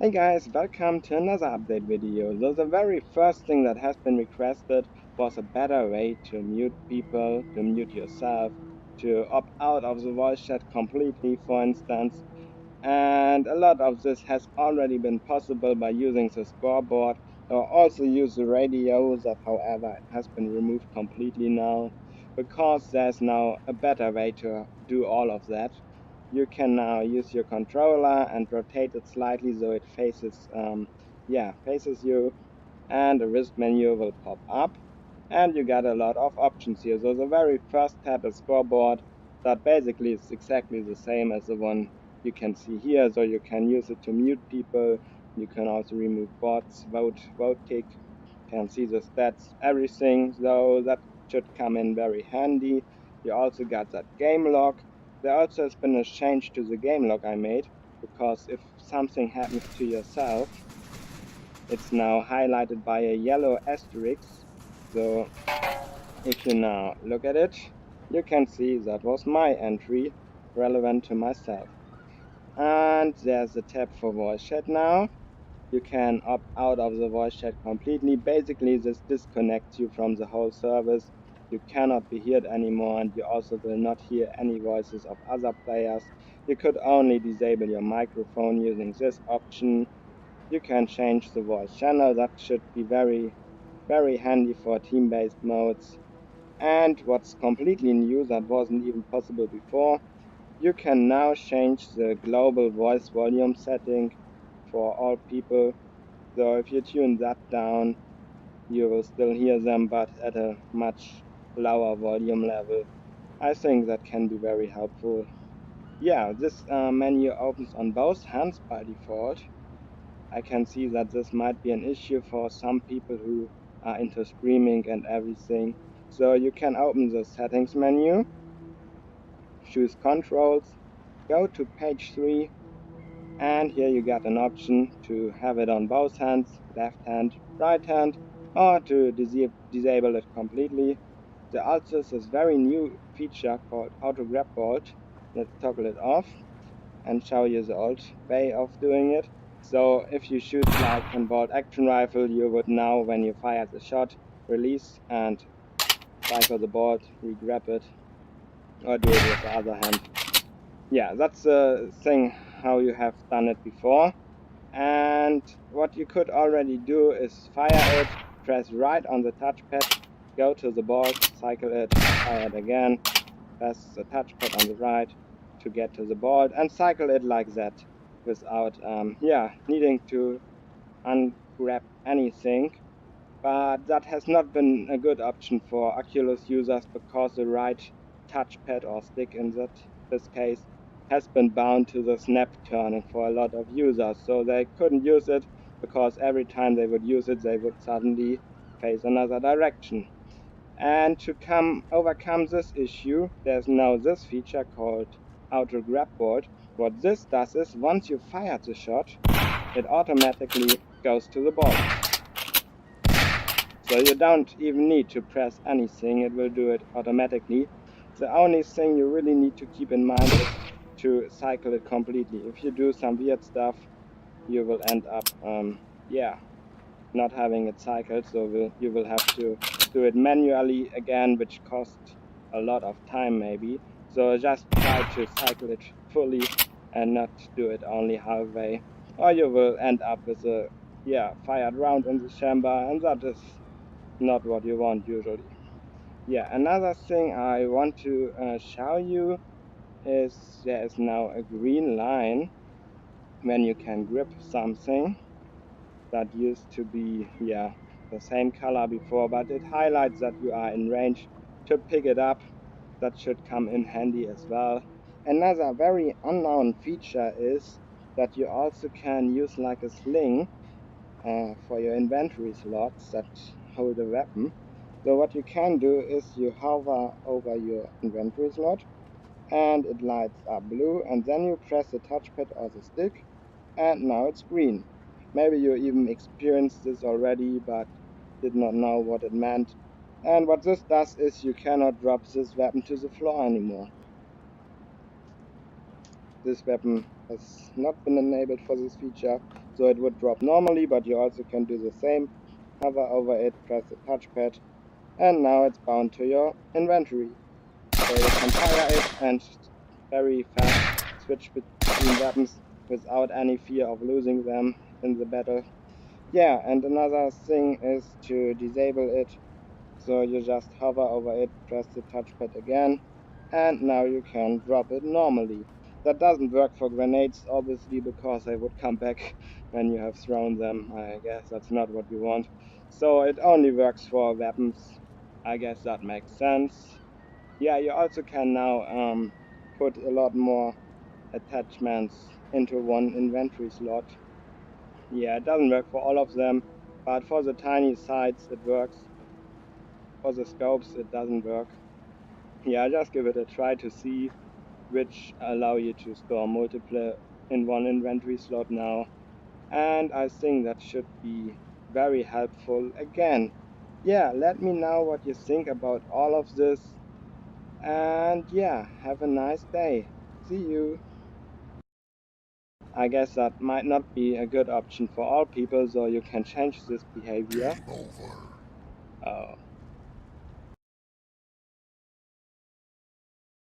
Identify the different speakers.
Speaker 1: Hey guys, welcome to another update video. So the very first thing that has been requested was a better way to mute people, to mute yourself, to opt out of the voice chat completely, for instance. And a lot of this has already been possible by using the scoreboard, or also use the radio, that however it has been removed completely now, because there's now a better way to do all of that. You can now use your controller and rotate it slightly so it faces you, and a wrist menu will pop up, and you get a lot of options here. So the very first tab is scoreboard, that basically is exactly the same as the one you can see here. So you can use it to mute people, you can also remove bots, vote tick, can see the stats, everything. So that should come in very handy. You also got that game log. There also has been a change to the game log I made, because if something happens to yourself, it's now highlighted by a yellow asterisk. So if you now look at it, you can see that was my entry relevant to myself. And there's a tab for voice chat now. You can opt out of the voice chat completely. Basically, this disconnects you from the whole service. You cannot be heard anymore, and you also will not hear any voices of other players. You could only disable your microphone using this option. You can change the voice channel. That should be very handy for team-based modes. And what's completely new that wasn't even possible before, you can now change the global voice volume setting for all people. So if you tune that down, you will still hear them, but at a much lower volume level. I think that can be very helpful. Yeah, this menu opens on both hands by default. I can see that this might be an issue for some people who are into streaming and everything. So you can open the settings menu, choose controls, go to page 3, and here you got an option to have it on both hands, left hand, right hand, or to disable it completely. There also is this very new feature called auto grab bolt. Let's toggle it off and show you the old way of doing it. So if you shoot like in bolt action rifle, you would now, when you fire the shot, release and cycle the bolt, re-grab it, or do it with the other hand. Yeah, that's the thing how you have done it before. And what you could already do is fire it, press right on the touchpad, go to the bolt, cycle it, fire it again, press the touchpad on the right to get to the bolt, and cycle it like that without needing to ungrab anything. But that has not been a good option for Oculus users, because the right touchpad or stick in this case has been bound to the snap turning for a lot of users. So they couldn't use it, because every time they would use it, they would suddenly face another direction. And to overcome this issue, there's now this feature called Auto Grab Bolt. What this does is, once you fire the shot, it automatically goes to the bolt. So you don't even need to press anything, it will do it automatically. The only thing you really need to keep in mind is to cycle it completely. If you do some weird stuff, you will end up not having it cycled, so you will have to do it manually again, which costs a lot of time maybe. So just try to cycle it fully and not do it only halfway, or you will end up with a fired round in the chamber, and that is not what you want usually. Yeah, another thing I want to show you is there is now a green line when you can grip something. That used to be the same color before, but it highlights that you are in range to pick it up. That should come in handy as well. Another very unknown feature is that you also can use like a sling for your inventory slots that hold a weapon. So what you can do is you hover over your inventory slot and it lights up blue, and then you press the touchpad or the stick and now it's green. Maybe you even experienced this already but did not know what it meant. And what this does is you cannot drop this weapon to the floor anymore. This weapon has not been enabled for this feature, So it would drop normally, but you also can do the same. Hover over it, press the touchpad, and now it's bound to your inventory. So you can fire it and very fast switch between weapons without any fear of losing them in the battle. Yeah, and another thing is to disable it. So you just hover over it, press the touchpad again, and now you can drop it normally. That doesn't work for grenades, obviously, because they would come back when you have thrown them. I guess that's not what you want. So it only works for weapons. I guess that makes sense. Yeah, you also can now put a lot more attachments into one inventory slot. Yeah, it doesn't work for all of them, but for the tiny sites it works. For the scopes it doesn't work. Yeah, just give it a try to see which allow you to store multiple in one inventory slot now. And I think that should be very helpful again. Yeah, let me know what you think about all of this. And yeah, have a nice day. See you. I guess that might not be a good option for all people, so you can change this behavior.
Speaker 2: Game over.
Speaker 1: Oh.